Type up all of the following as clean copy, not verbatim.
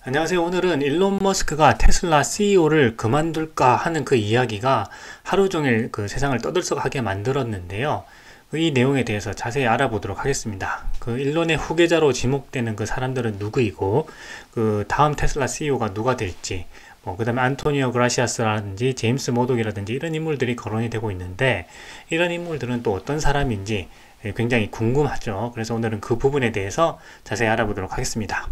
안녕하세요. 오늘은 일론 머스크가 테슬라 CEO를 그만둘까 하는 그 이야기가 하루 종일 그 세상을 떠들썩하게 만들었는데요. 이 내용에 대해서 자세히 알아보도록 하겠습니다. 그 일론의 후계자로 지목되는 그 사람들은 누구이고, 그 다음 테슬라 CEO가 누가 될지, 그 다음에 안토니오 그라시아스라든지 제임스 모독이라든지 이런 인물들이 거론이 되고 있는데, 이런 인물들은 또 어떤 사람인지 굉장히 궁금하죠. 그래서 오늘은 그 부분에 대해서 자세히 알아보도록 하겠습니다.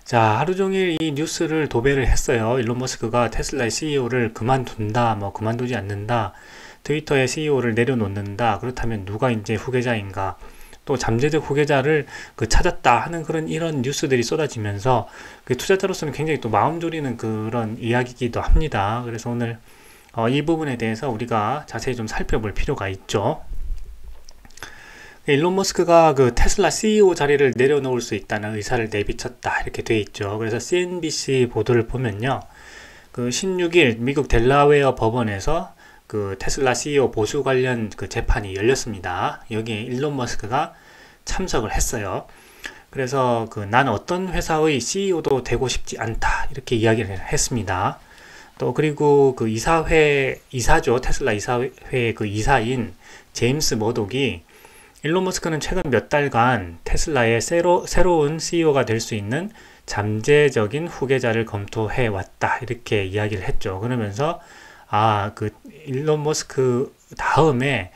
자, 하루 종일 이 뉴스를 도배를 했어요. 일론 머스크가 테슬라의 CEO를 그만둔다, 그만두지 않는다, 트위터의 CEO를 내려놓는다, 그렇다면 누가 이제 후계자인가, 또 잠재적 후계자를 찾았다 하는 이런 뉴스들이 쏟아지면서 그 투자자로서는 굉장히 또 마음 졸이는 그런 이야기이기도 합니다. 그래서 오늘 이 부분에 대해서 우리가 자세히 좀 살펴볼 필요가 있죠. 일론 머스크가 그 테슬라 CEO 자리를 내려놓을 수 있다는 의사를 내비쳤다 이렇게 돼 있죠. 그래서 CNBC 보도를 보면요, 그 16일 미국 델라웨어 법원에서 그 테슬라 CEO 보수 관련 그 재판이 열렸습니다. 여기에 일론 머스크가 참석을 했어요. 그래서 난 어떤 회사의 CEO도 되고 싶지 않다 이렇게 이야기를 했습니다. 또 그리고 그 이사죠, 테슬라 이사회 그 이사인 제임스 머독이 일론 머스크는 최근 몇 달간 테슬라의 새로운 CEO가 될 수 있는 잠재적인 후계자를 검토해 왔다 이렇게 이야기를 했죠. 그러면서 그 일론 머스크 다음에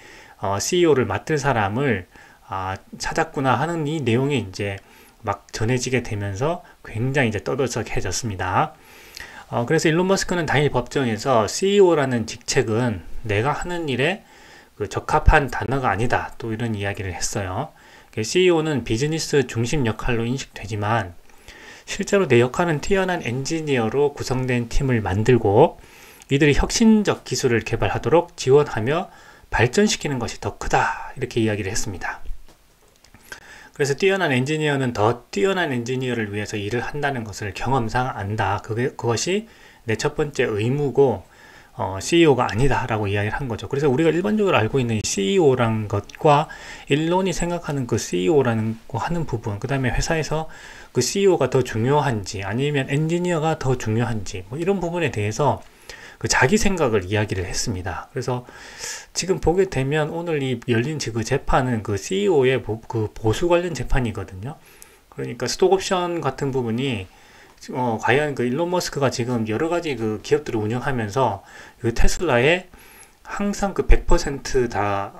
CEO를 맡을 사람을 찾았구나 하는 이 내용이 이제 막 전해지게 되면서 굉장히 이제 떠들썩해졌습니다. 그래서 일론 머스크는 당일 법정에서 CEO라는 직책은 내가 하는 일에 적합한 단어가 아니다, 또 이런 이야기를 했어요. CEO는 비즈니스 중심 역할로 인식되지만 실제로 내 역할은 뛰어난 엔지니어로 구성된 팀을 만들고 이들이 혁신적 기술을 개발하도록 지원하며 발전시키는 것이 더 크다 이렇게 이야기를 했습니다. 그래서 뛰어난 엔지니어는 더 뛰어난 엔지니어를 위해서 일을 한다는 것을 경험상 안다. 그것이 내 첫 번째 의무고 CEO가 아니다 라고 이야기를 한 거죠. 그래서 우리가 일반적으로 알고 있는 CEO라는 것과 일론이 생각하는 그 CEO라는 거 하는 부분, 그 다음에 회사에서 그 CEO가 더 중요한지 아니면 엔지니어가 더 중요한지 이런 부분에 대해서 자기 생각을 이야기를 했습니다. 그래서 지금 보게 되면 오늘 이 열린 그 재판은 그 CEO의 그 보수 관련 재판이거든요. 그러니까 스톡옵션 같은 부분이 과연 그 일론 머스크가 지금 여러 가지 그 기업들을 운영하면서 그 테슬라에 항상 100%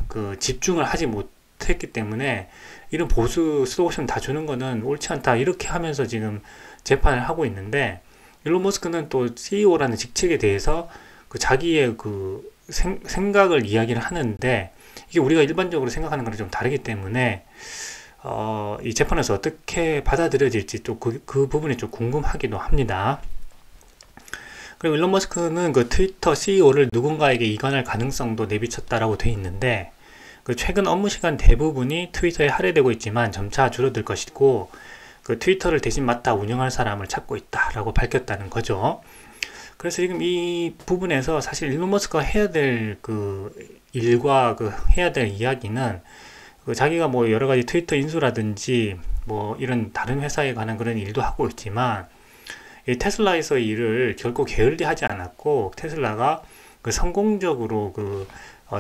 그 집중을 하지 못했기 때문에 이런 보수 스톡옵션 다 주는 거는 옳지 않다 이렇게 하면서 지금 재판을 하고 있는데, 일론 머스크는 또 CEO라는 직책에 대해서 자기의 생각을 이야기를 하는데 이게 우리가 일반적으로 생각하는 거랑 좀 다르기 때문에 이 재판에서 어떻게 받아들여질지 또 그 부분이 좀 궁금하기도 합니다. 그리고 일론 머스크는 그 트위터 CEO를 누군가에게 이관할 가능성도 내비쳤다라고 되어 있는데, 최근 업무 시간 대부분이 트위터에 할애되고 있지만 점차 줄어들 것이고 그 트위터를 대신 맡아 운영할 사람을 찾고 있다라고 밝혔다는 거죠. 그래서 지금 이 부분에서 사실 일론 머스크가 해야 될 일과 해야 될 이야기는 자기가 여러 가지 트위터 인수라든지 이런 다른 회사에 관한 그런 일도 하고 있지만 이 테슬라에서의 일을 결코 게을리하지 않았고 테슬라가 성공적으로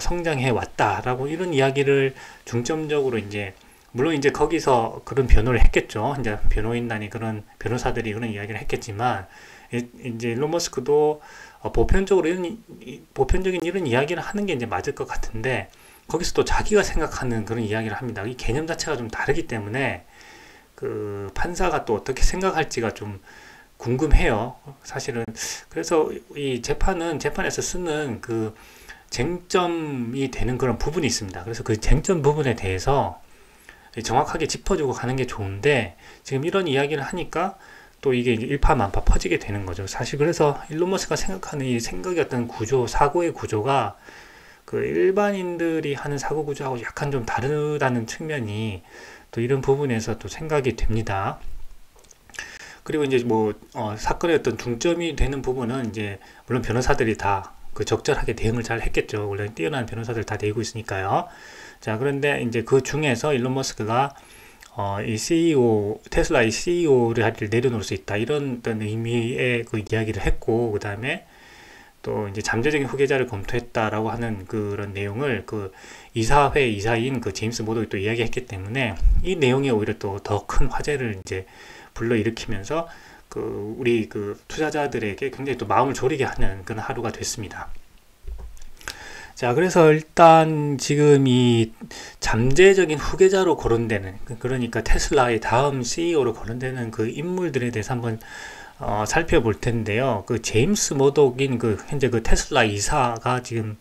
성장해 왔다라고 이런 이야기를 중점적으로 물론 거기서 그런 변호를 했겠죠. 이제 변호인단이 변호사들이 그런 이야기를 했겠지만 이제 일론 머스크도 보편적인 이런 이야기를 하는 게 맞을 것 같은데 거기서 또 자기가 생각하는 그런 이야기를 합니다. 이 개념 자체가 좀 다르기 때문에 판사가 또 어떻게 생각할지가 좀 궁금해요, 사실은. 그래서 이 재판에서 쓰는 쟁점이 되는 그런 부분이 있습니다. 그래서 그 쟁점 부분에 대해서 정확하게 짚어주고 가는 게 좋은데 지금 이런 이야기를 하니까 또 이게 일파만파 퍼지게 되는 거죠. 사실 그래서 일론 머스크가 생각하는 이 생각의 어떤 사고의 구조가 일반인들이 하는 사고 구조하고 약간 좀 다르다는 측면이 또 이런 부분에서 또 생각이 됩니다. 그리고 이제 사건의 어떤 중점이 되는 부분은 물론 변호사들이 다 적절하게 대응을 잘 했겠죠. 원래 뛰어난 변호사들 다 내고 있으니까요. 자, 그런데 이제 그 중에서 일론 머스크가 이 CEO, 테슬라의 CEO를 내려놓을 수 있다. 이런 어떤 의미의 그 이야기를 했고, 그 다음에 또 이제 잠재적인 후계자를 검토했다라고 하는 그런 내용을 그 이사회 이사인 그 제임스 모독이 또 이야기했기 때문에 이 내용이 오히려 또 더 큰 화제를 이제 불러일으키면서 그 우리 그 투자자들에게 굉장히 또 마음을 졸이게 하는 그런 하루가 됐습니다. 자, 그래서 일단 지금 이 잠재적인 후계자로 거론되는, 그러니까 테슬라의 다음 CEO로 거론되는 그 인물들에 대해서 한번 살펴볼 텐데요. 그 제임스 모독인 그 현재 그 테슬라 이사가 지금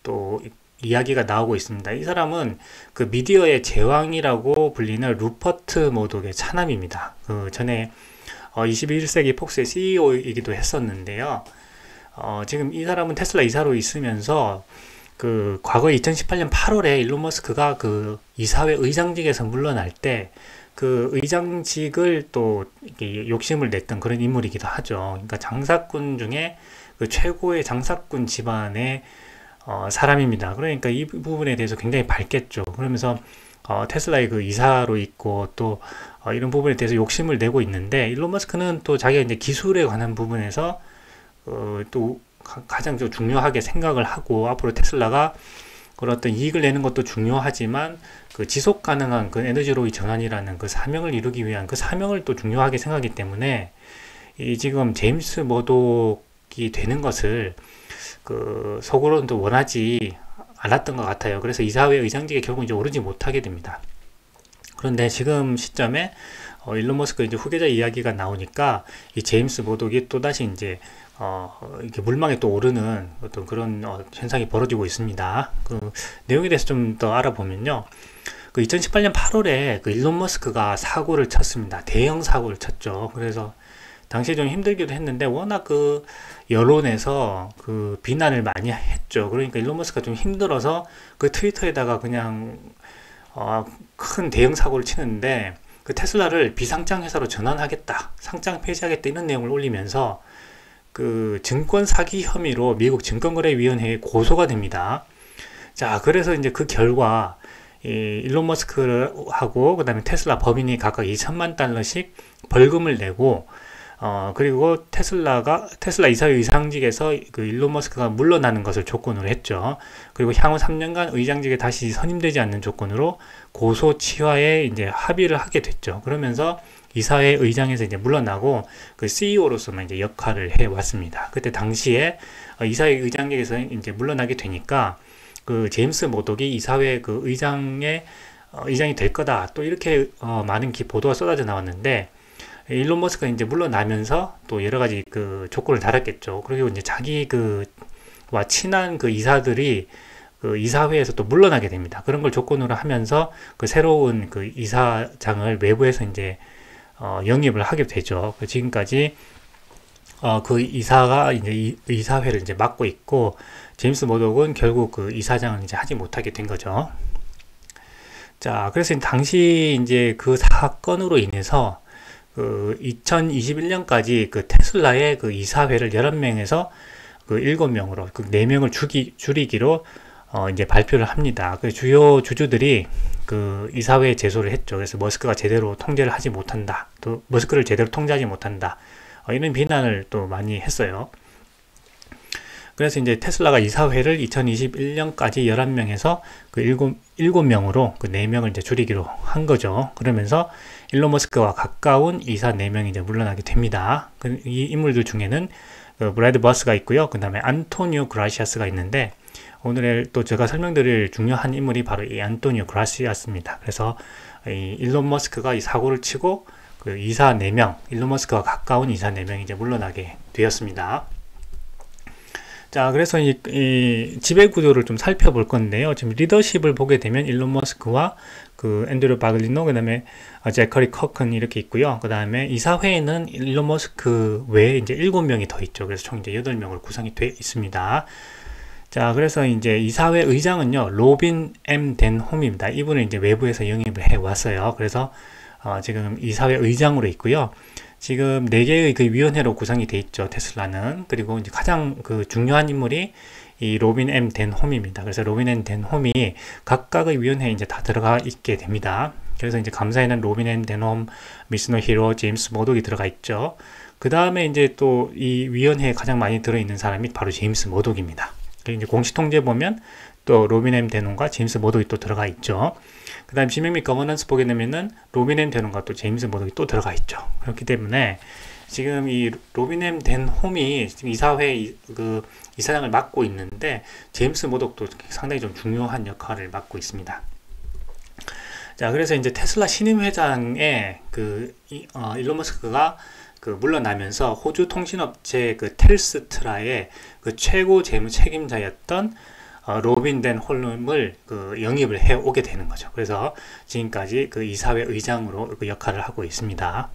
또 이야기가 나오고 있습니다. 이 사람은 그 미디어의 제왕이라고 불리는 루퍼트 모독의 차남입니다. 그 전에 21세기 폭스의 CEO이기도 했었는데요. 지금 이 사람은 테슬라 이사로 있으면서 그 과거 2018년 8월에 일론 머스크가 그 이사회 의장직에서 물러날 때 그 의장직을 또 이렇게 욕심을 냈던 그런 인물이기도 하죠. 그러니까 장사꾼 중에 그 최고의 장사꾼 집안의 사람입니다. 그러니까 이 부분에 대해서 굉장히 밝겠죠. 그러면서 테슬라의 그 이사로 있고 또 이런 부분에 대해서 욕심을 내고 있는데, 일론 머스크는 또 자기가 이제 기술에 관한 부분에서 또 가장 좀 중요하게 생각을 하고, 앞으로 테슬라가 그런 어떤 이익을 내는 것도 중요하지만 그 지속 가능한 그 에너지로의 전환이라는 그 사명을 이루기 위한 그 사명을 또 중요하게 생각하기 때문에 이 지금 제임스 머독이 되는 것을 그 속으로는 또 원하지 않았던 것 같아요. 그래서 이사회 의장직에 결국 이제 오르지 못하게 됩니다. 그런데 지금 시점에 일론 머스크 이제 후계자 이야기가 나오니까 이 제임스 모독이 또다시 이제 이렇게 물망에 또 오르는 어떤 그런 현상이 벌어지고 있습니다. 그 내용에 대해서 좀 더 알아보면요. 그 2018년 8월에 그 일론 머스크가 사고를 쳤습니다. 대형 사고를 쳤죠. 그래서 당시에 좀 힘들기도 했는데 워낙 그 여론에서 그 비난을 많이 했죠. 그러니까 일론 머스크가 좀 힘들어서 그 트위터에다가 그냥 큰 대형 사고를 치는데, 그 테슬라를 비상장 회사로 전환하겠다, 상장 폐지하겠다, 이런 내용을 올리면서 그 증권 사기 혐의로 미국 증권거래위원회에 고소가 됩니다. 자, 그래서 이제 그 결과 일론 머스크하고 그 다음에 테슬라 법인이 각각 2천만 달러씩 벌금을 내고, 그리고 테슬라 이사회 의장직에서 그 일론 머스크가 물러나는 것을 조건으로 했죠. 그리고 향후 3년간 의장직에 다시 선임되지 않는 조건으로 고소 치하에 이제 합의를 하게 됐죠. 그러면서 이사회 의장에서 이제 물러나고 그 CEO로서만 이제 역할을 해 왔습니다. 그때 당시에 이사회 의장직에서 이제 물러나게 되니까 그 제임스 모독이 이사회 그 의장이 될 거다, 또 이렇게 많은 보도가 쏟아져 나왔는데, 일론 머스크가 이제 물러나면서 또 여러 가지 그 조건을 달았겠죠. 그리고 이제 자기 그와 친한 그 이사들이 그 이사회에서 또 물러나게 됩니다. 그런 걸 조건으로 하면서 그 새로운 그 이사장을 외부에서 이제 영입을 하게 되죠. 지금까지 그 이사가 이제 이사회를 이제 맡고 있고, 제임스 모독은 결국 그 이사장을 이제 하지 못하게 된 거죠. 자, 그래서 당시 이제 그 사건으로 인해서 그 2021년까지 그 테슬라의 그 이사회를 11명에서 그 7명으로 그 4명을 줄이기로 이제 발표를 합니다. 그 주요 주주들이 그 이사회에 제소를 했죠. 그래서 머스크가 제대로 통제를 하지 못한다, 또 머스크를 제대로 통제하지 못한다, 이런 비난을 또 많이 했어요. 그래서 이제 테슬라가 이사회를 2021년까지 11명에서 그 7명으로 그 4명을 이제 줄이기로 한 거죠. 그러면서 일론 머스크와 가까운 이사 4명이 이제 물러나게 됩니다. 이 인물들 중에는 그 브래드 버스가 있고요. 그 다음에 안토니오 그라시아스가 있는데, 오늘 또 제가 설명드릴 중요한 인물이 바로 이 안토니오 그라시아스입니다. 그래서 이 일론 머스크가 이 사고를 치고 그 이사 4명, 일론 머스크와 가까운 이사 4명이 이제 물러나게 되었습니다. 자, 그래서 이 지배 구조를 좀 살펴볼 건데요. 지금 리더십을 보게 되면 일론 머스크와 그 앤드류 바글리노, 그 다음에 제커리 커큰 이렇게 있고요. 그 다음에 이사회에는 일론 머스크 외에 이제 7명이 더 있죠. 그래서 총 이제 8명으로 구성이 되어 있습니다. 자, 그래서 이제 이사회 의장은요, 로빈 M. 덴홈입니다. 이분은 이제 외부에서 영입을 해 왔어요. 그래서 지금 이사회 의장으로 있고요. 지금 4개의 그 위원회로 구성이 돼 있죠, 테슬라는. 그리고 이제 가장 그 중요한 인물이 이 로빈 M. 덴홈입니다. 그래서 로빈 M. 덴홈이 각각의 위원회에 이제 다 들어가 있게 됩니다. 그래서 이제 감사에는 로빈 앤 데놈, 미스노 히로, 제임스 머독이 들어가 있죠. 그 다음에 이제 또 이 위원회에 가장 많이 들어있는 사람이 바로 제임스 머독입니다. 그리고 이제 공식 통제 보면 또 로빈 앤 데논과 제임스 머독이 또 들어가 있죠. 그 다음 지명 및 거버넌스 보게 되면은 로빈 앤 데논과 또 제임스 머독이 또 들어가 있죠. 그렇기 때문에 지금 이 로빈 앤 데논이 지금 이사회 이사장을 맡고 있는데 제임스 머독도 상당히 좀 중요한 역할을 맡고 있습니다. 자, 그래서 이제 테슬라 신임 회장의 일론 머스크가 물러나면서 호주 통신업체 텔스트라의 최고 재무 책임자였던 로빈 댄 홀름을 영입을 해 오게 되는 거죠. 그래서 지금까지 이사회 의장으로 역할을 하고 있습니다.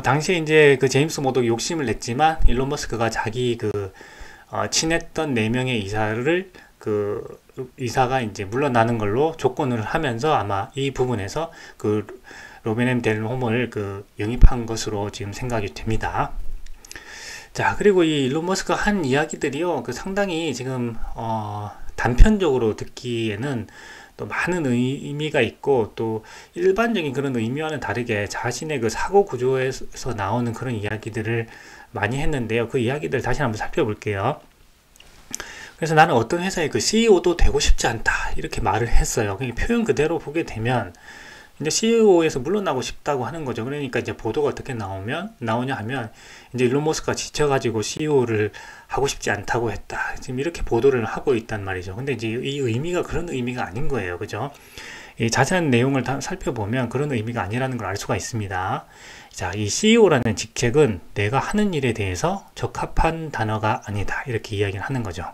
당시에 이제 제임스 머독이 욕심을 냈지만 일론 머스크가 자기 친했던 4명의 이사를 이사가 이제 물러나는 걸로 조건을 하면서 아마 이 부분에서 로빈 앤 데논을 영입한 것으로 지금 생각이 됩니다. 자, 그리고 이 일론 머스크가 한 이야기들이요, 상당히 지금 단편적으로 듣기에는 또 많은 의미가 있고, 또 일반적인 그런 의미와는 다르게 자신의 사고 구조에서 나오는 그런 이야기들을 많이 했는데요. 그 이야기들 다시 한번 살펴볼게요. 그래서 나는 어떤 회사의 CEO도 되고 싶지 않다, 이렇게 말을 했어요. 표현 그대로 보게 되면 이제 CEO에서 물러나고 싶다고 하는 거죠. 그러니까 이제 보도가 어떻게 나오냐 하면 이제 일론 머스크가 지쳐가지고 CEO를 하고 싶지 않다고 했다, 지금 이렇게 보도를 하고 있단 말이죠. 근데 이제 이 의미가 그런 의미가 아닌 거예요. 그죠? 이 자세한 내용을 다 살펴보면 그런 의미가 아니라는 걸 알 수가 있습니다. 자, 이 CEO라는 직책은 내가 하는 일에 대해서 적합한 단어가 아니다, 이렇게 이야기를 하는 거죠.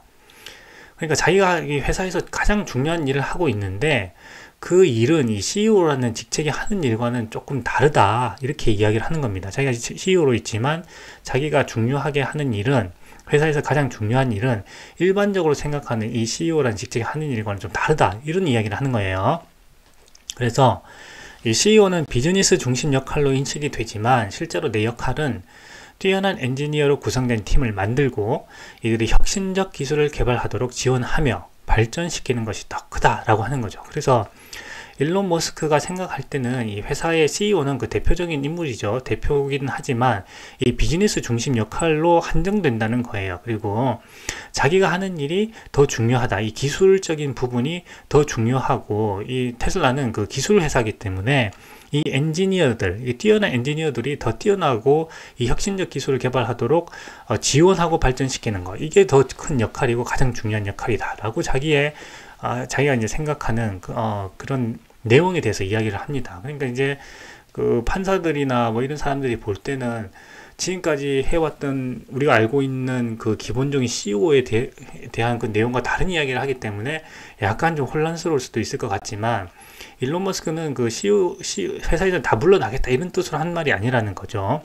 그러니까 자기가 이 회사에서 가장 중요한 일을 하고 있는데 그 일은 이 CEO라는 직책이 하는 일과는 조금 다르다, 이렇게 이야기를 하는 겁니다. 자기가 CEO로 있지만 자기가 중요하게 하는 일은, 회사에서 가장 중요한 일은 일반적으로 생각하는 이 CEO라는 직책이 하는 일과는 좀 다르다, 이런 이야기를 하는 거예요. 그래서 이 CEO는 비즈니스 중심 역할로 인식이 되지만 실제로 내 역할은 뛰어난 엔지니어로 구성된 팀을 만들고 이들이 혁신적 기술을 개발하도록 지원하며 발전시키는 것이 더 크다라고 하는 거죠. 그래서 일론 머스크가 생각할 때는 이 회사의 CEO는 대표적인 인물이죠. 대표이긴 하지만 이 비즈니스 중심 역할로 한정된다는 거예요. 그리고 자기가 하는 일이 더 중요하다, 이 기술적인 부분이 더 중요하고, 이 테슬라는 기술 회사이기 때문에 이 엔지니어들, 이 뛰어난 엔지니어들이 더 뛰어나고 이 혁신적 기술을 개발하도록 지원하고 발전시키는 거, 이게 더 큰 역할이고 가장 중요한 역할이다 라고 자기가 이제 생각하는 그런 내용에 대해서 이야기를 합니다. 그러니까 이제 판사들이나 뭐 이런 사람들이 볼 때는 지금까지 해왔던 우리가 알고 있는 기본적인 CEO에 대한 내용과 다른 이야기를 하기 때문에 약간 좀 혼란스러울 수도 있을 것 같지만, 일론 머스크는 CEO 회사에서 다 물러나겠다, 이런 뜻으로 한 말이 아니라는 거죠.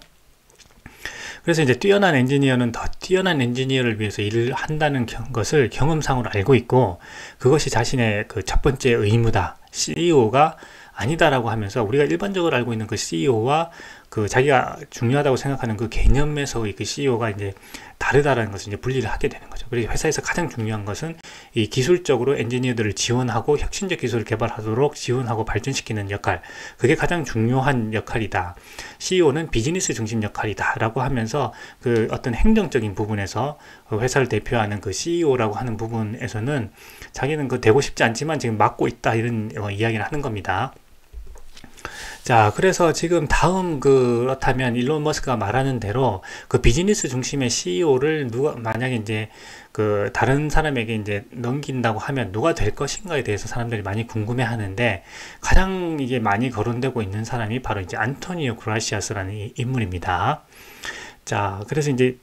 그래서 이제 뛰어난 엔지니어는 더 뛰어난 엔지니어를 위해서 일을 한다는 것을 경험상으로 알고 있고, 그것이 자신의 첫 번째 의무다, CEO가 아니다라고 하면서 우리가 일반적으로 알고 있는 CEO와 자기가 중요하다고 생각하는 개념에서의 CEO가 이제 다르다라는 것을 이제 분리를 하게 되는 거죠. 그래서 회사에서 가장 중요한 것은 이 기술적으로 엔지니어들을 지원하고 혁신적 기술을 개발하도록 지원하고 발전시키는 역할, 그게 가장 중요한 역할이다. CEO는 비즈니스 중심 역할이다 라고 하면서 어떤 행정적인 부분에서 회사를 대표하는 CEO라고 하는 부분에서는 자기는 되고 싶지 않지만 지금 맡고 있다, 이런 이야기를 하는 겁니다. 자, 그래서 지금 다음 그렇다면 일론 머스크가 말하는 대로 비즈니스 중심의 CEO를 만약에 이제 다른 사람에게 이제 넘긴다고 하면 누가 될 것인가에 대해서 사람들이 많이 궁금해 하는데, 가장 이게 많이 거론되고 있는 사람이 바로 이제 안토니오 그라시아스라는 인물입니다. 자, 그래서 이제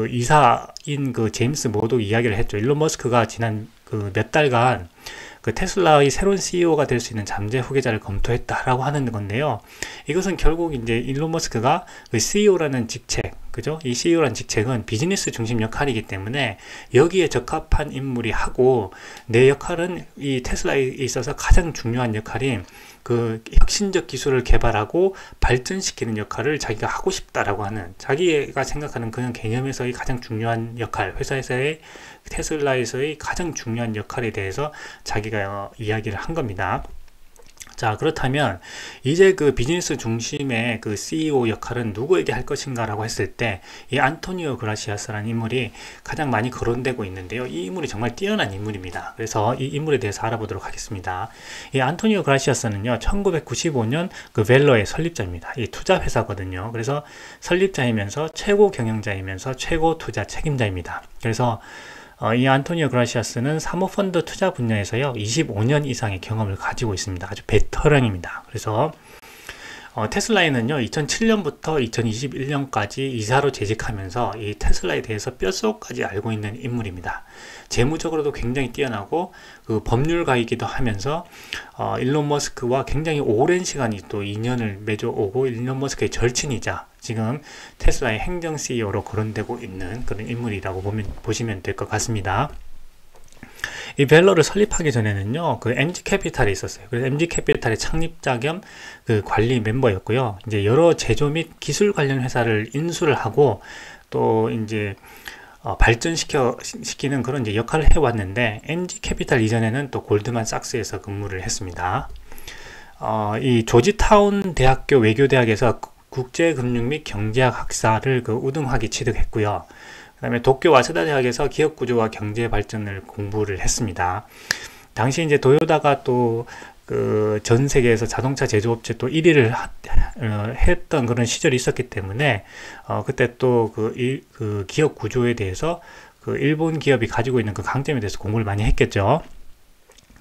이사인 제임스 머독 이야기를 했죠. 일론 머스크가 지난 몇 달간 테슬라의 새로운 CEO가 될 수 있는 잠재 후계자를 검토했다라고 하는 건데요. 이것은 결국 이제 일론 머스크가 CEO라는 직책, 그죠? 이 CEO라는 직책은 비즈니스 중심 역할이기 때문에 여기에 적합한 인물이 하고, 내 역할은 이 테슬라에 있어서 가장 중요한 역할인 혁신적 기술을 개발하고 발전시키는 역할을 자기가 하고 싶다라고 하는, 자기가 생각하는 그런 개념에서의 가장 중요한 역할, 회사에서의 테슬라에서의 가장 중요한 역할에 대해서 자기가 이야기를 한 겁니다. 자, 그렇다면 이제 그 비즈니스 중심의 그 CEO 역할은 누구에게 할 것인가 라고 했을 때 이 안토니오 그라시아스라는 인물이 가장 많이 거론되고 있는데요. 이 인물이 정말 뛰어난 인물입니다. 그래서 이 인물에 대해서 알아보도록 하겠습니다. 이 안토니오 그라시아스는요, 1995년 그 벨러의 설립자입니다. 이 투자 회사거든요. 그래서 설립자이면서 최고 경영자이면서 최고 투자 책임자입니다. 그래서 이 안토니오 그라시아스는 사모펀드 투자 분야에서요 25년 이상의 경험을 가지고 있습니다. 아주 베테랑입니다. 그래서 테슬라에는요 2007년부터 2021년까지 이사로 재직하면서 이 테슬라에 대해서 뼛속까지 알고 있는 인물입니다. 재무적으로도 굉장히 뛰어나고 그 법률가이기도 하면서 일론 머스크와 굉장히 오랜 시간이 또 인연을 맺어오고 일론 머스크의 절친이자 지금 테슬라의 행정 CEO로 거론되고 있는 그런 인물이라고 보시면 될 것 같습니다. 이 벨러를 설립하기 전에는요, 그 MG캐피탈에 있었어요. 그래서 MG캐피탈의 창립자 겸 그 관리 멤버였고요. 이제 여러 제조 및 기술 관련 회사를 인수를 하고 또 이제 발전시키는 그런 이제 역할을 해왔는데 MG캐피탈 이전에는 또 골드만삭스에서 근무를 했습니다. 이 조지타운 대학교 외교대학에서 국제금융 및 경제학 학사를 그 우등학위 취득했고요. 그 다음에 도쿄 와세다 대학에서 기업구조와 경제 발전을 공부를 했습니다. 당시 이제 도요다가 또 그 전 세계에서 자동차 제조업체 또 1위를 했던 그런 시절이 있었기 때문에 그때 또 그 기업 구조에 대해서 그 일본 기업이 가지고 있는 그 강점에 대해서 공부를 많이 했겠죠.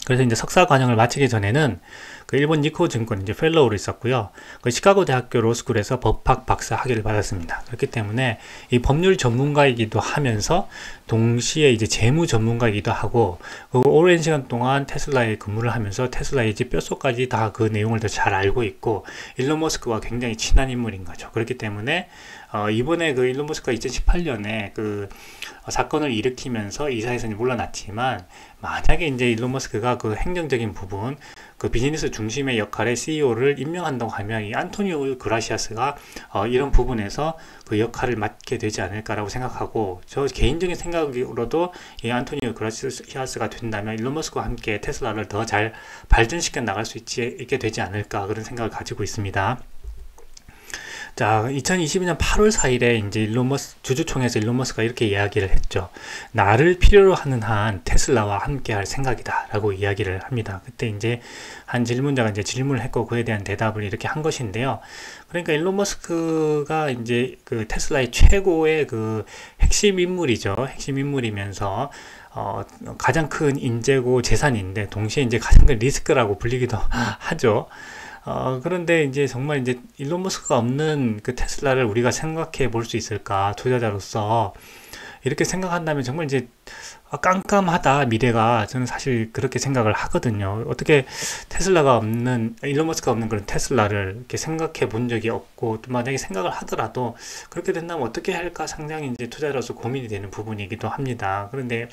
그래서 이제 석사 과정을 마치기 전에는 그 일본 니코 증권 이제 펠로우로 있었고요. 그 시카고 대학교 로스쿨에서 법학 박사 학위를 받았습니다. 그렇기 때문에 이 법률 전문가이기도 하면서 동시에 이제 재무 전문가이기도 하고 그 오랜 시간 동안 테슬라에 근무를 하면서 테슬라의 이제 뼛속까지 다 그 내용을 더 잘 알고 있고 일론 머스크와 굉장히 친한 인물인 거죠. 그렇기 때문에 이번에 그 일론 머스크가 2018년에 그 사건을 일으키면서 이사에서 물러났지만 만약에 이제 일론 머스크가 그 행정적인 부분 그 비즈니스 중심의 역할의 CEO를 임명한다고 하면 이 안토니오 그라시아스가 이런 부분에서 그 역할을 맡게 되지 않을까라고 생각하고 저 개인적인 생각으로도 이 안토니오 그라시아스가 된다면 일론 머스크와 함께 테슬라를 더 잘 발전시켜 나갈 수 있게 되지 않을까 그런 생각을 가지고 있습니다. 자, 2022년 8월 4일에 이제 주주총회에서 일론 머스크가 이렇게 이야기를 했죠. 나를 필요로 하는 한 테슬라와 함께 할 생각이다 라고 이야기를 합니다. 그때 이제 한 질문자가 이제 질문을 했고 그에 대한 대답을 이렇게 한 것인데요. 그러니까 일론 머스크가 이제 그 테슬라의 최고의 그 핵심 인물이죠. 핵심 인물이면서 가장 큰 인재고 재산인데 동시에 이제 가장 큰 리스크라고 불리기도 하죠. 그런데 이제 정말 이제 일론 머스크가 없는 그 테슬라를 우리가 생각해 볼 수 있을까? 투자자로서 이렇게 생각한다면 정말 이제 깜깜하다 미래가 저는 사실 그렇게 생각을 하거든요. 어떻게 테슬라가 없는 일론 머스크가 없는 그런 테슬라를 이렇게 생각해 본 적이 없고 또 만약에 생각을 하더라도 그렇게 된다면 어떻게 할까 상당히 이제 투자자로서 고민이 되는 부분이기도 합니다. 그런데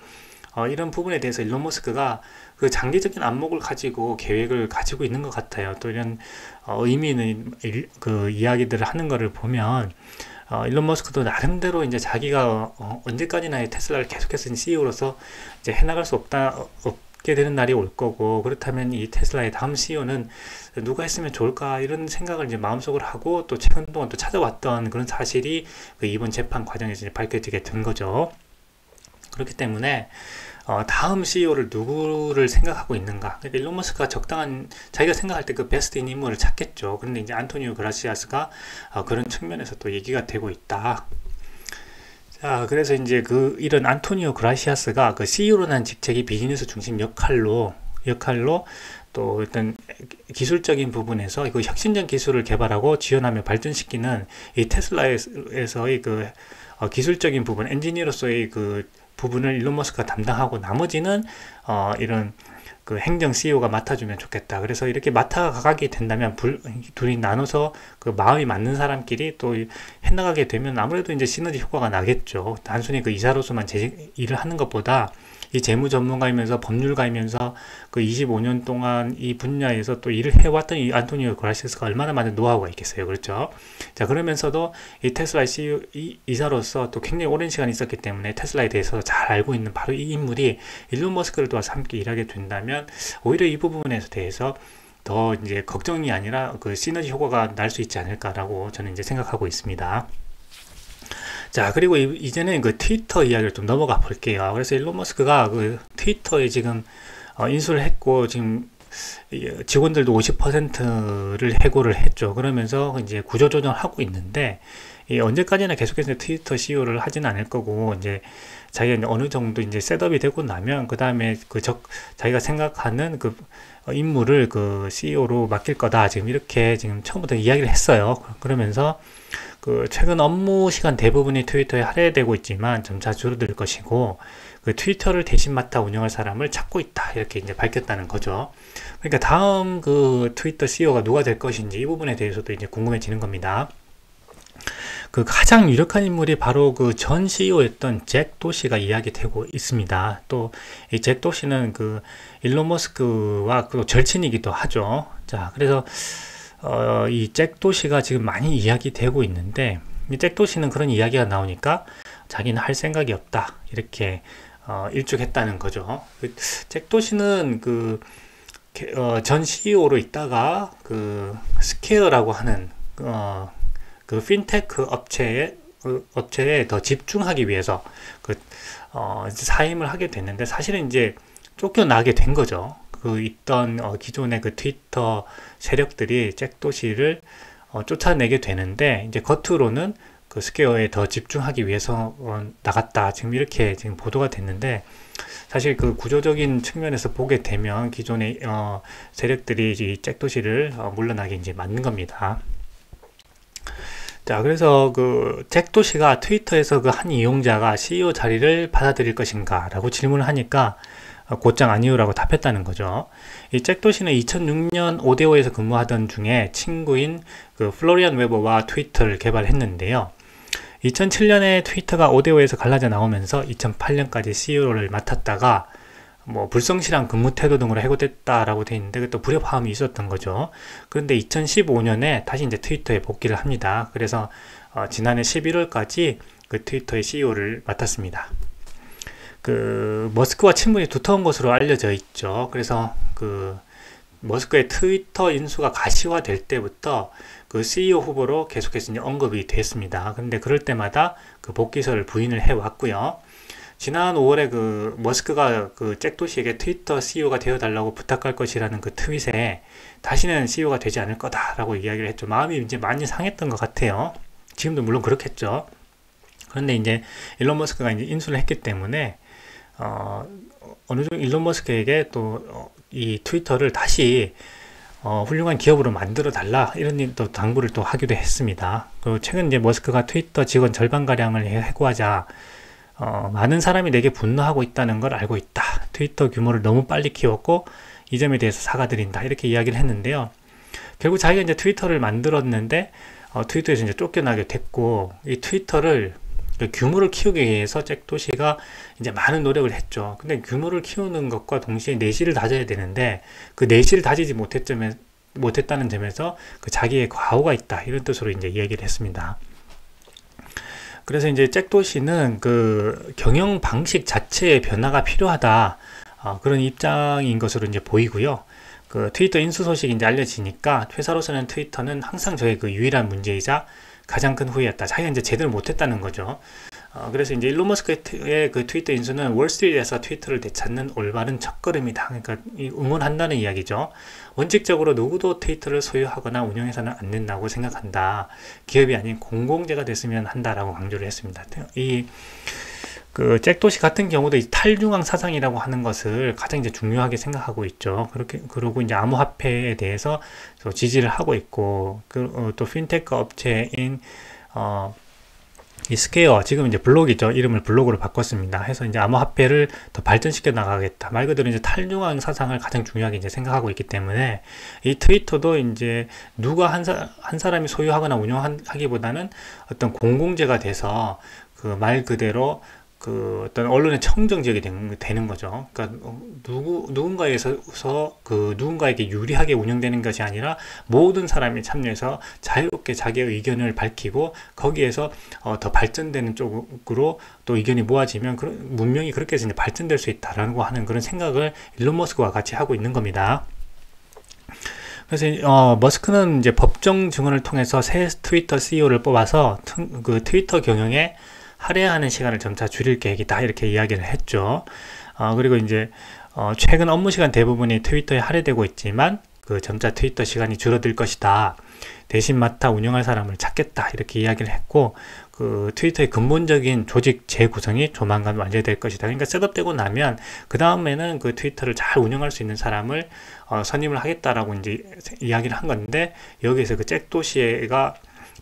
이런 부분에 대해서 일론 머스크가 그 장기적인 안목을 가지고 계획을 가지고 있는 것 같아요. 또 이런 의미 있는 그 이야기들을 하는 거를 보면 일론 머스크도 나름대로 이제 자기가 언제까지나 테슬라를 계속해서 CEO로서 이제 해나갈 수 없게 되는 날이 올 거고 그렇다면 이 테슬라의 다음 CEO는 누가 했으면 좋을까 이런 생각을 이제 마음속으로 하고 또 최근 동안 또 찾아왔던 그런 사실이 그 이번 재판 과정에서 이제 밝혀지게 된 거죠. 그렇기 때문에 다음 CEO를 누구를 생각하고 있는가? 그러니까 일론 머스크가 적당한 자기가 생각할 때 그 베스트인 인물을 찾겠죠. 그런데 이제 안토니오 그라시아스가 그런 측면에서 또 얘기가 되고 있다. 자, 그래서 이제 이런 안토니오 그라시아스가 그 CEO라는 직책이 비즈니스 중심 역할로 또 일단 기술적인 부분에서 그 혁신적 기술을 개발하고 지원하며 발전시키는 이 테슬라에서의 그 기술적인 부분, 엔지니어로서의 그 부분을 일론 머스크가 담당하고 나머지는 이런 그 행정 CEO가 맡아주면 좋겠다. 그래서 이렇게 맡아가게 된다면 둘이 나눠서 그 마음이 맞는 사람끼리 또 해나가게 되면 아무래도 이제 시너지 효과가 나겠죠. 단순히 그 이사로서만 일을 하는 것보다 이 재무 전문가이면서 법률가이면서 그 25년 동안 이 분야에서 또 일을 해왔던 이 안토니오 그라시아스가 얼마나 많은 노하우가 있겠어요. 그렇죠? 자, 그러면서도 이 테슬라 CEO 이사로서 또 굉장히 오랜 시간이 있었기 때문에 테슬라에 대해서 잘 알고 있는 바로 이 인물이 일론 머스크를 도와서 함께 일하게 된다면 오히려 이 부분에 대해서 더 이제 걱정이 아니라 그 시너지 효과가 날 수 있지 않을까라고 저는 이제 생각하고 있습니다. 자, 그리고 이제는 그 트위터 이야기를 좀 넘어가 볼게요. 그래서 일론 머스크가 그 트위터에 지금 인수를 했고, 지금 직원들도 50%를 해고를 했죠. 그러면서 이제 구조조정을 하고 있는데, 언제까지나 계속해서 트위터 CEO를 하지는 않을 거고, 이제 자기가 이제 어느 정도 이제 셋업이 되고 나면, 그 다음에 자기가 생각하는 그 인물을 그 CEO로 맡길 거다. 지금 이렇게 지금 처음부터 이야기를 했어요. 그러면서 그 최근 업무 시간 대부분이 트위터에 할애되고 있지만 점차 줄어들 것이고, 그 트위터를 대신 맡아 운영할 사람을 찾고 있다, 이렇게 이제 밝혔다는 거죠. 그러니까 다음 그 트위터 CEO가 누가 될 것인지 이 부분에 대해서도 이제 궁금해지는 겁니다. 그 가장 유력한 인물이 바로 그 전 CEO였던 잭 도시가 이야기되고 있습니다. 또 이 잭 도시는 그 일론 머스크와 그 절친이기도 하죠. 자, 그래서 이 잭 도시가 지금 많이 이야기되고 있는데, 이 잭 도시는 그런 이야기가 나오니까 자기는 할 생각이 없다, 이렇게 일축했다는 거죠. 잭 도시는 그 전 CEO로 있다가 그 스퀘어라고 하는 그 핀테크 업체에 더 집중하기 위해서 사임을 하게 됐는데, 사실은 이제 쫓겨나게 된 거죠. 그 있던 기존의 그 트위터 세력들이 잭 도시를 쫓아내게 되는데, 이제 겉으로는 그 스퀘어에 더 집중하기 위해서 나갔다, 지금 이렇게 지금 보도가 됐는데, 사실 그 구조적인 측면에서 보게 되면 기존의 세력들이 이 잭 도시를 물러나게 이제 맞는 겁니다. 자, 그래서 그 잭 도시가 트위터에서 그 한 이용자가 CEO 자리를 받아들일 것인가 라고 질문을 하니까 곧장 아니요라고 답했다는 거죠. 이 잭 도시는 2006년 오데오에서 근무하던 중에 친구인 그 플로리안 웨버와 트위터를 개발했는데요. 2007년에 트위터가 오데오에서 갈라져 나오면서 2008년까지 CEO를 맡았다가 뭐 불성실한 근무 태도 등으로 해고됐다라고 돼 있는데, 또 불협화음이 있었던 거죠. 그런데 2015년에 다시 이제 트위터에 복귀를 합니다. 그래서 지난해 11월까지 그 트위터의 CEO를 맡았습니다. 그 머스크와 친분이 두터운 것으로 알려져 있죠. 그래서 그 머스크의 트위터 인수가 가시화될 때부터 그 CEO 후보로 계속해서 이제 언급이 됐습니다. 그런데 그럴 때마다 그 복귀서를 부인을 해왔고요. 지난 5월에 그 머스크가 그 잭 도시에게 트위터 CEO가 되어달라고 부탁할 것이라는 그 트윗에 다시는 CEO가 되지 않을 거다라고 이야기를 했죠. 마음이 이제 많이 상했던 것 같아요. 지금도 물론 그렇겠죠. 그런데 이제 일론 머스크가 이제 인수를 했기 때문에 어느 정도 일론 머스크에게 또 이 트위터를 다시 훌륭한 기업으로 만들어 달라, 이런 또 당부를 또 하기도 했습니다. 그리고 최근 이제 머스크가 트위터 직원 절반가량을 해고하자 많은 사람이 내게 분노하고 있다는 걸 알고 있다. 트위터 규모를 너무 빨리 키웠고 이 점에 대해서 사과드린다, 이렇게 이야기를 했는데요. 결국 자기가 이제 트위터를 만들었는데 트위터에서 이제 쫓겨나게 됐고, 이 트위터를 규모를 키우기 위해서 잭 도시가 이제 많은 노력을 했죠. 근데 규모를 키우는 것과 동시에 내실을 다져야 되는데, 그 내실을 다지지 못했다는 점에서 그 자기의 과오가 있다, 이런 뜻으로 이제 이야기를 했습니다. 그래서 이제 잭 도시는 그 경영 방식 자체의 변화가 필요하다, 그런 입장인 것으로 이제 보이고요. 그 트위터 인수 소식이 이제 알려지니까 회사로서는 트위터는 항상 저의 그 유일한 문제이자 가장 큰 후회였다. 자기가 이제 제대로 못했다는 거죠. 그래서 이제 일론 머스크의 그 트위터 인수는 월스트리트에서 트위터를 되찾는 올바른 첫걸음이다. 그러니까 응원한다는 이야기죠. 원칙적으로 누구도 트위터를 소유하거나 운영해서는 안 된다고 생각한다. 기업이 아닌 공공재가 됐으면 한다라고 강조를 했습니다. 그 잭 도시 같은 경우도 이 탈중앙 사상이라고 하는 것을 가장 이제 중요하게 생각하고 있죠. 그리고 이제 암호화폐에 대해서 지지를 하고 있고, 또 핀테크 업체인 이 스퀘어, 지금 이제 블록이죠. 이름을 블록으로 바꿨습니다. 해서 이제 암호화폐를 더 발전시켜 나가겠다. 말 그대로 이제 탈중앙 사상을 가장 중요하게 이제 생각하고 있기 때문에, 이 트위터도 이제 누가 한 사람이 소유하거나 운영하기보다는 어떤 공공재가 돼서 그 말 그대로 그 어떤 언론의 청정지역이 되는 거죠. 그러니까 누군가에서 그 누군가에게 유리하게 운영되는 것이 아니라 모든 사람이 참여해서 자유롭게 자기의 의견을 밝히고 거기에서 더 발전되는 쪽으로 또 의견이 모아지면 문명이 그렇게 해서 이제 발전될 수 있다라고 하는 그런 생각을 일론 머스크와 같이 하고 있는 겁니다. 그래서 머스크는 이제 법정 증언을 통해서 새 트위터 CEO를 뽑아서 그 트위터 경영에 할애하는 시간을 점차 줄일 계획이다 이렇게 이야기를 했죠. 그리고 이제 최근 업무 시간 대부분이 트위터에 할애되고 있지만 그 점차 트위터 시간이 줄어들 것이다. 대신 맡아 운영할 사람을 찾겠다 이렇게 이야기를 했고, 그 트위터의 근본적인 조직 재구성이 조만간 완료될 것이다. 그러니까 셋업되고 나면 그 다음에는 그 트위터를 잘 운영할 수 있는 사람을 선임을 하겠다라고 이제 이야기를 한 건데, 여기에서 그 잭도시가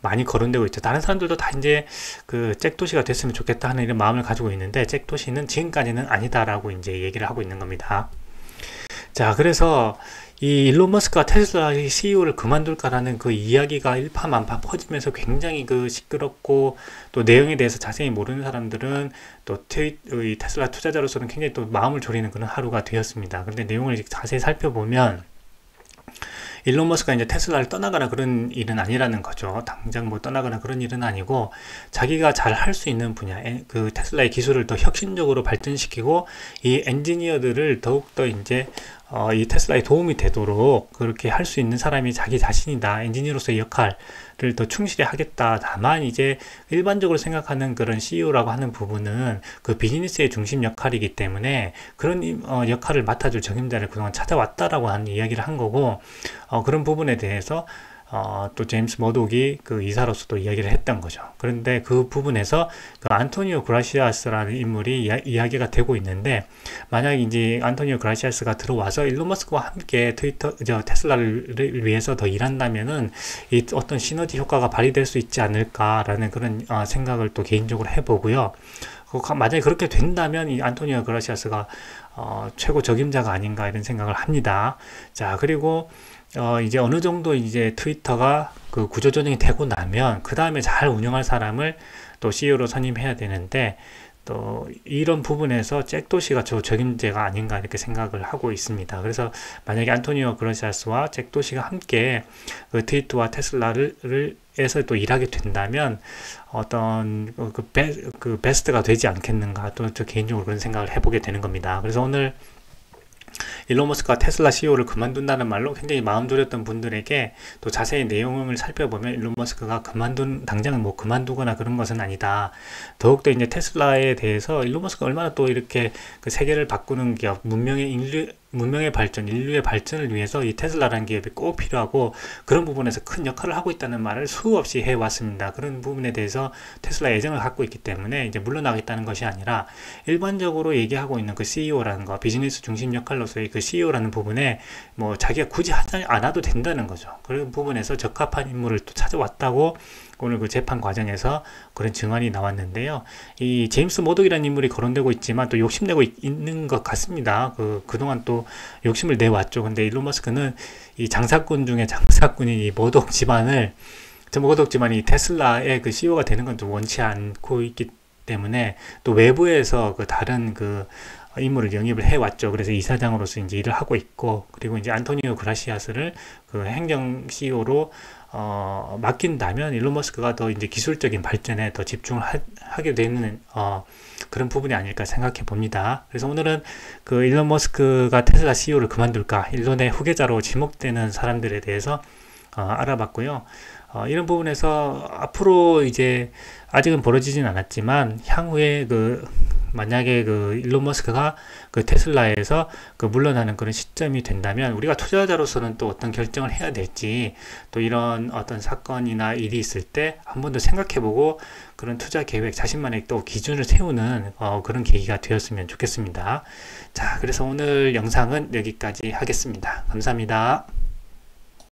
많이 거론되고 있죠. 다른 사람들도 다 이제 그 잭도시가 됐으면 좋겠다 하는 이런 마음을 가지고 있는데, 잭도시는 지금까지는 아니다라고 이제 얘기를 하고 있는 겁니다. 자, 그래서 이 일론 머스크가 테슬라의 CEO를 그만둘까라는 그 이야기가 일파만파 퍼지면서 굉장히 그 시끄럽고, 또 내용에 대해서 자세히 모르는 사람들은 또 테슬라 투자자로서는 굉장히 또 마음을 졸이는 그런 하루가 되었습니다. 그런데 내용을 자세히 살펴보면 일론 머스크가 이제 테슬라를 떠나거나 그런 일은 아니라는 거죠. 당장 뭐 떠나거나 그런 일은 아니고, 자기가 잘 할 수 있는 분야, 그 테슬라의 기술을 더 혁신적으로 발전시키고 이 엔지니어들을 더욱더 이제 이 테슬라에 도움이 되도록 그렇게 할 수 있는 사람이 자기 자신이다. 엔지니어로서의 역할을 더 충실히 하겠다. 다만 이제 일반적으로 생각하는 그런 CEO라고 하는 부분은 그 비즈니스의 중심 역할이기 때문에 그런 역할을 맡아줄 적임자를 그동안 찾아왔다라고 하는 이야기를 한 거고, 그런 부분에 대해서 또 제임스 머독이 그 이사로서도 이야기를 했던 거죠. 그런데 그 부분에서 그 안토니오 그라시아스라는 인물이 이야기가 되고 있는데, 만약에 이제 안토니오 그라시아스가 들어와서 일론 머스크와 함께 테슬라를 위해서 더 일한다면은 이 어떤 시너지 효과가 발휘될 수 있지 않을까라는 그런 생각을 또 개인적으로 해보고요. 만약에 그렇게 된다면 이 안토니오 그라시아스가 최고 적임자가 아닌가 이런 생각을 합니다. 자, 그리고 이제 어느 정도 이제 트위터가 그 구조조정이 되고 나면 그 다음에 잘 운영할 사람을 또 CEO로 선임해야 되는데, 또 이런 부분에서 잭도시가 적임자가 아닌가 이렇게 생각을 하고 있습니다. 그래서 만약에 안토니오 그라시아스와 잭도시가 함께 그 트위터와 테슬라를 에서 또 일하게 된다면 어떤 그 베스트가 되지 않겠는가, 또 저 개인적으로 그런 생각을 해보게 되는 겁니다. 그래서 오늘 일론 머스크가 테슬라 CEO를 그만둔다는 말로 굉장히 마음 졸였던 분들에게 또 자세히 내용을 살펴보면 일론 머스크가 당장 뭐 그만두거나 그런 것은 아니다. 더욱더 이제 테슬라에 대해서 일론 머스크가 얼마나 또 이렇게 그 세계를 바꾸는 기업, 문명의 발전, 인류의 발전을 위해서 이 테슬라라는 기업이 꼭 필요하고, 그런 부분에서 큰 역할을 하고 있다는 말을 수없이 해왔습니다. 그런 부분에 대해서 테슬라 애정을 갖고 있기 때문에 이제 물러나겠다는 것이 아니라, 일반적으로 얘기하고 있는 그 CEO라는 거, 비즈니스 중심 역할로서의 그 CEO라는 부분에 뭐 자기가 굳이 하지 않아도 된다는 거죠. 그런 부분에서 적합한 인물을 또 찾아왔다고 오늘 그 재판 과정에서 그런 증언이 나왔는데요. 이 제임스 머독이라는 인물이 거론되고 있지만 또 욕심내고 있는 것 같습니다. 그동안 또 욕심을 내왔죠. 근데 일론 머스크는 이 장사꾼 중에 장사꾼인 이 머독 집안이 테슬라의 그 CEO가 되는 건 좀 원치 않고 있기 때문에, 또 외부에서 그 다른 그 인물을 영입을 해왔죠. 그래서 이사장으로서 이제 일을 하고 있고, 그리고 이제 안토니오 그라시아스를 그 행정 CEO로 맡긴다면 일론 머스크가 더 이제 기술적인 발전에 더 집중을 하게 되는 그런 부분이 아닐까 생각해 봅니다. 그래서 오늘은 그 일론 머스크가 테슬라 CEO를 그만둘까, 일론의 후계자로 지목되는 사람들에 대해서 알아봤고요. 이런 부분에서 앞으로 이제 아직은 벌어지진 않았지만 향후에 만약에 그 일론 머스크가 그 테슬라에서 그 물러나는 그런 시점이 된다면, 우리가 투자자로서는 또 어떤 결정을 해야 될지, 또 이런 어떤 사건이나 일이 있을 때 한 번 더 생각해보고 그런 투자 계획, 자신만의 또 기준을 세우는 그런 계기가 되었으면 좋겠습니다. 자, 그래서 오늘 영상은 여기까지 하겠습니다. 감사합니다.